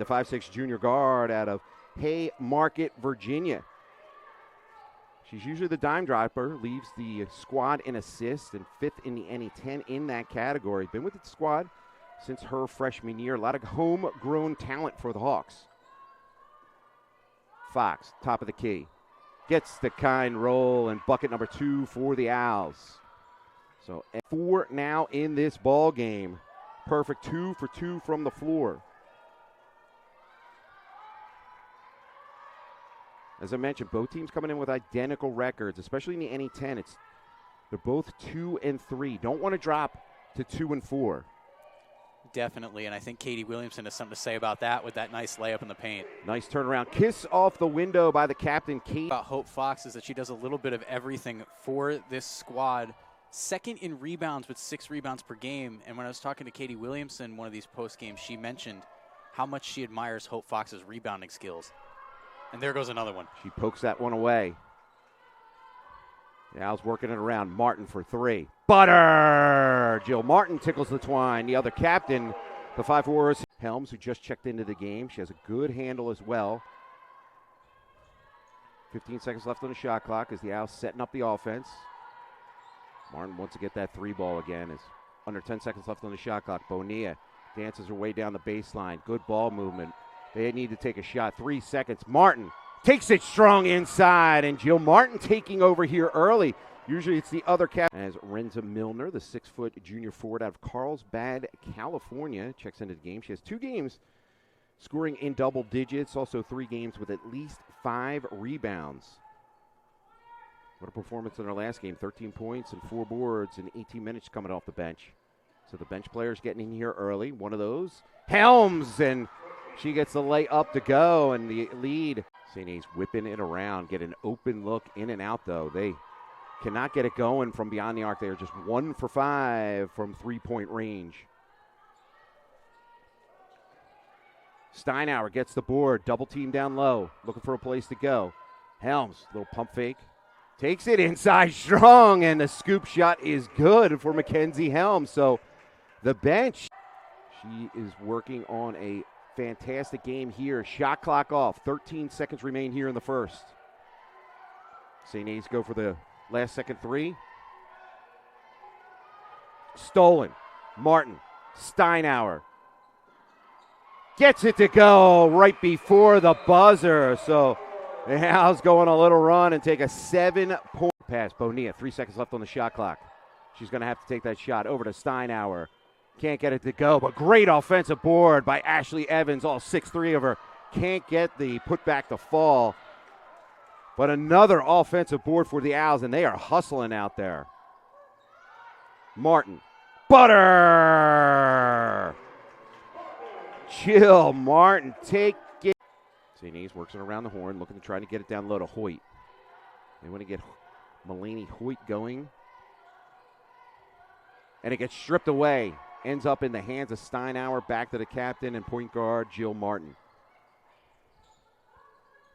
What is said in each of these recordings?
the 5'6" junior guard out of Haymarket, Virginia. She's usually the dime dropper, leaves the squad in assists and 5th in the NE10 in that category. Been with the squad since her freshman year. A lot of homegrown talent for the Hawks. Fox, top of the key. Gets the kind roll and bucket number 2 for the Owls. So 4 now in this ball game. Perfect 2 for 2 from the floor. As I mentioned, both teams coming in with identical records, especially in the NE10. They're both 2 and 3. Don't want to drop to 2 and 4. Definitely, and I think Katie Williamson has something to say about that with that nice layup in the paint. Nice turnaround. Kiss off the window by the captain, Kate. About Hope Fox is that she does a little bit of everything for this squad. Second in rebounds with 6 rebounds per game. And when I was talking to Katie Williamson, one of these post games, she mentioned how much she admires Hope Fox's rebounding skills. And there goes another one. She pokes that one away. The Owls working it around. Martin for 3. Butter! Jill Martin tickles the twine. The other captain, the 5'4", Helms, who just checked into the game. She has a good handle as well. 15 seconds left on the shot clock as the Owls setting up the offense. Martin wants to get that 3 ball again. It's under 10 seconds left on the shot clock. Bonilla dances her way down the baseline. Good ball movement. They need to take a shot. 3 seconds. Martin takes it strong inside, and Jill Martin taking over here early. Usually it's the other captain. As Renza Milner, the 6-foot junior forward out of Carlsbad, California, checks into the game. She has 2 games scoring in double digits, also 3 games with at least 5 rebounds. What a performance in her last game. 13 points and 4 boards in 18 minutes coming off the bench. So the bench players getting in here early. One of those, Helms, and she gets the layup to go, and the lead. St. A's whipping it around, get an open look in and out, though. They cannot get it going from beyond the arc. They are just 1 for 5 from 3-point range. Steinauer gets the board, double team down low, looking for a place to go. Helms, little pump fake. Takes it inside strong, and the scoop shot is good for Mackenzie Helms. So the bench, she is working on a fantastic game here. Shot clock off. 13 seconds remain here in the first. St. A's go for the last second 3. Stolen. Martin. Steinauer. Gets it to go right before the buzzer. So the Owls go on a little run and take a 7-point pass. Bonilla, 3 seconds left on the shot clock. She's going to have to take that shot over to Steinauer. Can't get it to go, but great offensive board by Ashley Evans, all 6'3" of her. Can't get the putback to fall. But another offensive board for the Owls, and they are hustling out there. Martin. Butter! Jill Martin, take it. St. A's works it around the horn, looking to try to get it down low to Hoyt. They want to get Mulaney Hoyt going. And it gets stripped away. Ends up in the hands of Steinauer, back to the captain and point guard, Jill Martin.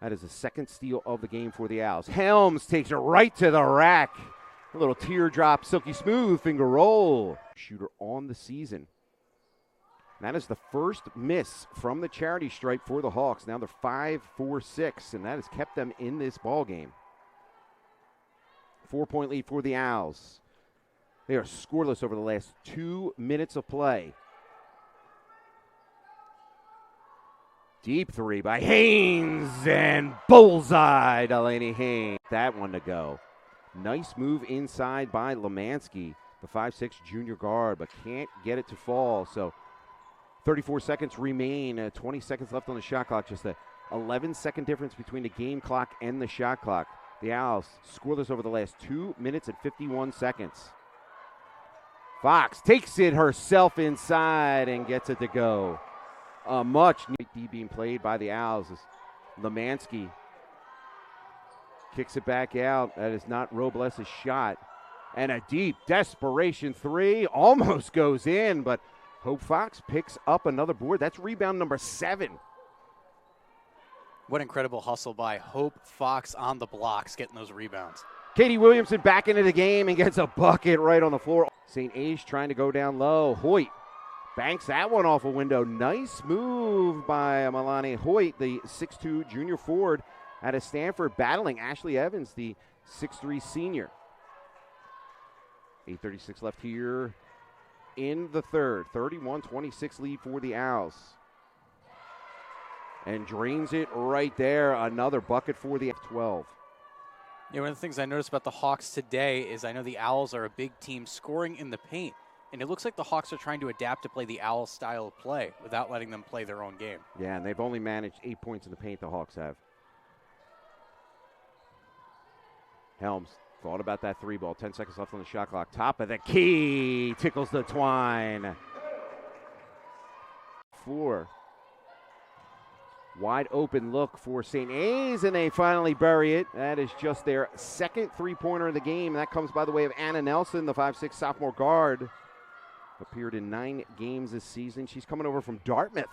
That is the second steal of the game for the Owls. Helms takes it right to the rack. A little teardrop, silky smooth finger roll. Shooter on the season. And that is the first miss from the charity stripe for the Hawks. Now they're 5-4-6, and that has kept them in this ball game. 4-point lead for the Owls. They are scoreless over the last 2 minutes of play. Deep 3 by Haynes, and bullseye, Delaney Haynes. That one to go. Nice move inside by Lemansky, the 5'6" junior guard, but can't get it to fall. So 34 seconds remain, 20 seconds left on the shot clock. Just a 11-second difference between the game clock and the shot clock. The Owls scoreless over the last 2 minutes and 51 seconds. Fox takes it herself inside and gets it to go. Much D being played by the Owls as Lemansky kicks it back out. That is not Robles' shot. And a deep desperation 3 almost goes in, but Hope Fox picks up another board. That's rebound number 7. What incredible hustle by Hope Fox on the blocks, getting those rebounds. Katie Williamson back into the game and gets a bucket right on the floor. St. A's trying to go down low. Hoyt banks that one off a window. Nice move by De'Anna Hoyt, the 6'2 junior forward out of Stanford, battling Ashley Evans, the 6'3 senior. 8:36 left here in the third. 31-26 lead for the Owls. And drains it right there. Another bucket for the F-12. Yeah, one of the things I noticed about the Hawks today is I know the Owls are a big team scoring in the paint. And it looks like the Hawks are trying to adapt to play the Owls style of play without letting them play their own game. Yeah, and they've only managed 8 points in the paint, the Hawks have. Helms thought about that three ball. 10 seconds left on the shot clock. Top of the key. Tickles the twine. Floor. Wide open look for St. A's, and they finally bury it. That is just their second three-pointer of the game. That comes by the way of Anna Nelson, the 5'6 sophomore guard. Appeared in 9 games this season. She's coming over from Dartmouth.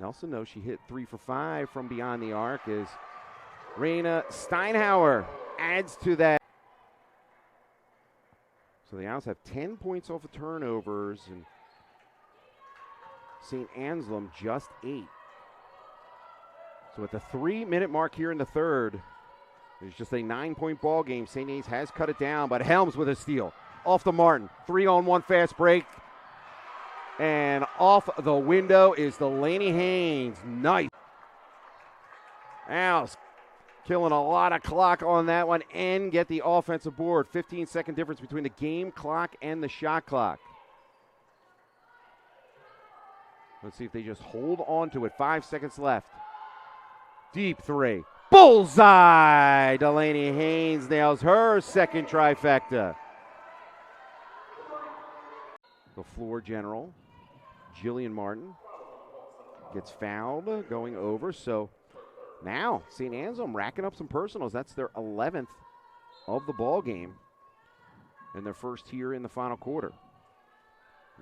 Nelson, though, she hit 3 for 5 from beyond the arc as Raina Steinhauer adds to that. So the Owls have 10 points off of turnovers, and St. Anselm just 8. So at the 3-minute mark here in the third, there's just a 9-point ball game. St. A's has cut it down, but Helms with a steal. Off the Martin. 3-on-1 fast break. And off the window is Delaney Haynes. Nice. Owls killing a lot of clock on that one and get the offensive board. 15-second difference between the game clock and the shot clock. Let's see if they just hold on to it. 5 seconds left. Deep three. Bullseye! Delaney Haynes nails her second trifecta. The floor general, Jillian Martin, gets fouled going over. So now St. Anselm racking up some personals. That's their 11th of the ball game and their first here in the final quarter.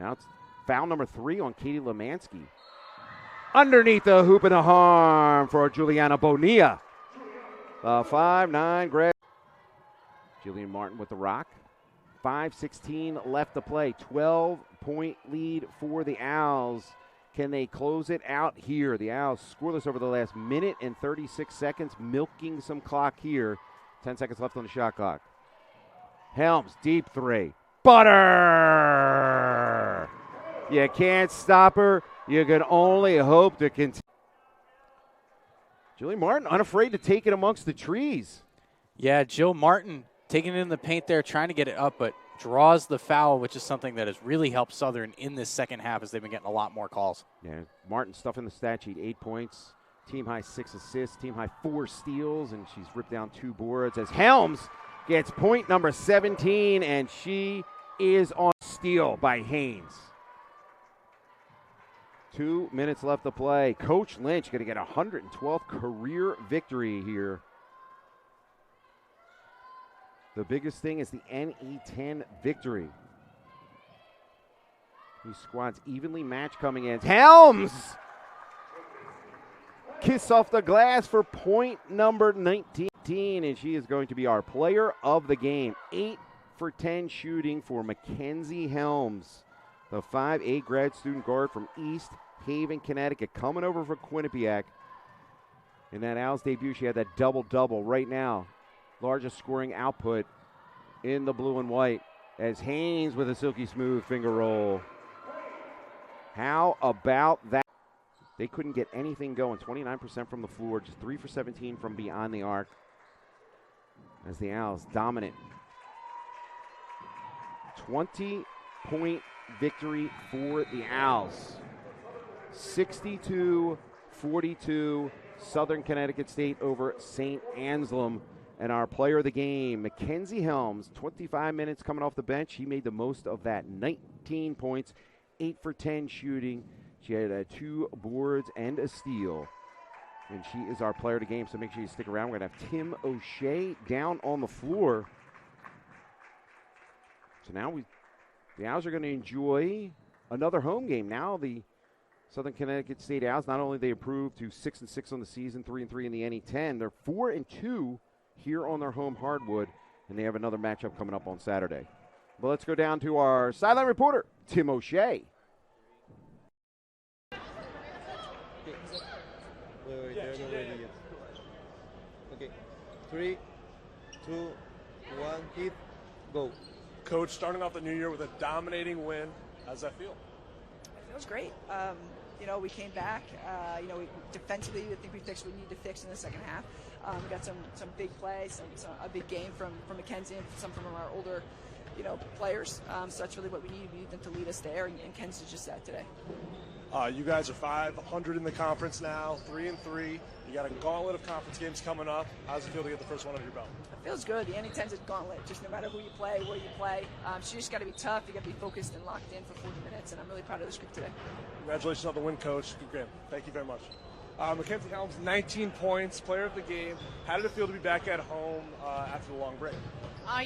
Now it's foul number 3 on Katie Lemansky. Underneath the hoop and the harm for Juliana Bonilla. The 5'9" grab. Jillian Martin with the rock. 5:16 left to play. 12-point lead for the Owls. Can they close it out here? The Owls scoreless over the last minute and 36 seconds, milking some clock here. 10 seconds left on the shot clock. Helms, deep three. Butter! You can't stop her. You can only hope to continue. Julie Martin unafraid to take it amongst the trees. Yeah, Jill Martin taking it in the paint there, trying to get it up, but draws the foul, which is something that has really helped Southern in this second half as they've been getting a lot more calls. Yeah, Martin stuffing the stat sheet, 8 points, team high 6 assists, team high 4 steals, and she's ripped down 2 boards as Helms gets point number 17, and she is on steal by Haynes. 2 minutes left to play. Coach Lynch going to get a 112th career victory here. The biggest thing is the NE10 victory. These squads evenly matched coming in. Helms! Kiss off the glass for point number 19, and she is going to be our player of the game. 8 for 10 shooting for Mackenzie Helms, the 5'8" grad student guard from East Haven, Connecticut, coming over for Quinnipiac. In that Owls debut, she had that double-double. Right now, largest scoring output in the blue and white as Haynes with a silky smooth finger roll. How about that? They couldn't get anything going. 29% from the floor, just 3 for 17 from beyond the arc as the Owls dominant. 20-point victory for the Owls. 62-42, Southern Connecticut State over St. Anselm. And our player of the game, Mackenzie Helms, 25 minutes coming off the bench. He made the most of that. 19 points, 8 for 10 shooting. She had 2 boards and a steal. And she is our player of the game, so make sure you stick around. We're going to have Tim O'Shea down on the floor. So now the Owls are going to enjoy another home game. Now the Southern Connecticut State Owls, not only they improved to 6-6 on the season, 3-3 in the NE10, they're 4-2 here on their home hardwood, and they have another matchup coming up on Saturday. But let's go down to our sideline reporter, Tim O'Shea. Wait, they're not ready yet. Okay, 3, 2, 1, hit, go. Coach, starting off the new year with a dominating win, how does that feel? It feels great. We came back. Defensively, I think we fixed what we need to fix in the second half. We got some big plays, a big game from Mackenzie and some from our older, players. So that's really what we need. We need them to lead us there, and Ken's just that today. You guys are 500 in the conference now, 3-3. You got a gauntlet of conference games coming up. How does it feel to get the first one under your belt? It feels good. The N10's a gauntlet. Just no matter who you play, where you play, so you just got to be tough. You got to be focused and locked in for 40 minutes. And I'm really proud of this group today. Congratulations on the win, Coach. Good game. Thank you very much. Mackenzie Helms, 19 points, player of the game. How did it feel to be back at home after the long break?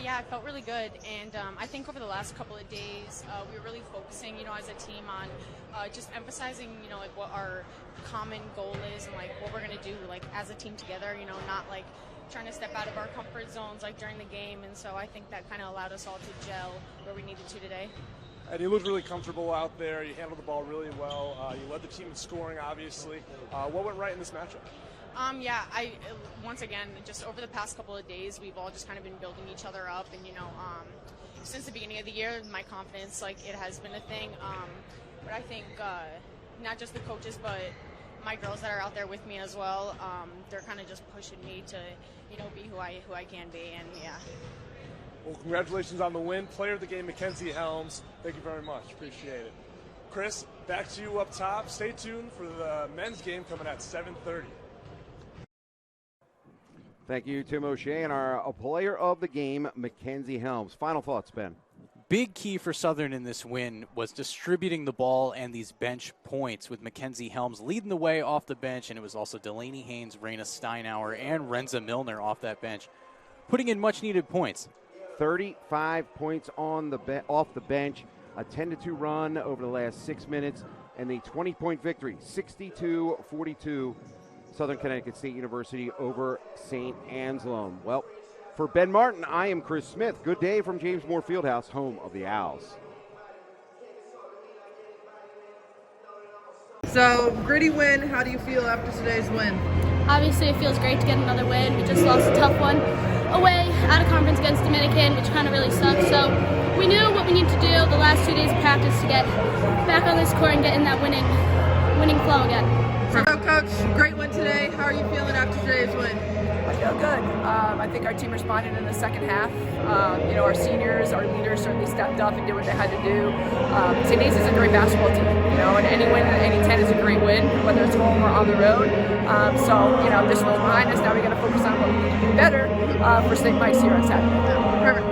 Yeah, it felt really good, and I think over the last couple of days, we were really focusing, as a team on just emphasizing, like what our common goal is and like what we're going to do, like as a team together, not like trying to step out of our comfort zones like during the game, and so I think that kind of allowed us all to gel where we needed to today. And you looked really comfortable out there. You handled the ball really well. You led the team in scoring, obviously. What went right in this matchup? Once again, just over the past couple of days, we've all just kind of been building each other up, and since the beginning of the year, my confidence, like it has been a thing. But I think not just the coaches, but my girls that are out there with me as well, they're kind of just pushing me to, be who I can be, and yeah. Well, congratulations on the win. Player of the game, Mackenzie Helms. Thank you very much. Appreciate it. Chris, back to you up top. Stay tuned for the men's game coming at 7:30. Thank you, Tim O'Shea, and our player of the game, Mackenzie Helms. Final thoughts, Ben. Big key for Southern in this win was distributing the ball and these bench points, with Mackenzie Helms leading the way off the bench, and it was also Delaney Haynes, Raina Steinauer, and Renza Milner off that bench, putting in much-needed points. 35 points on off the bench, a 10-2 run over the last 6 minutes, and the 20-point victory, 62-42, Southern Connecticut State University over St. Anselm. Well, for Ben Martin, I am Chris Smith. Good day from James Moore Fieldhouse, home of the Owls. So, gritty win. How do you feel after today's win? Obviously, it feels great to get another win. We just lost a tough one away out of conference against Dominican, which kind of really sucks. So we knew what we need to do the last 2 days of practice to get back on this court and get in that winning flow again. So, Coach, great win today. How are you feeling after today's win? I feel good. I think our team responded in the second half. Our seniors, our leaders certainly stepped up and did what they had to do. St. Nate's is a great basketball team, and any win at any 10 is a great win, whether it's home or on the road. This one's behind us. Now we got to focus on what we need to do better for St. Mike's here on Saturday. Perfect.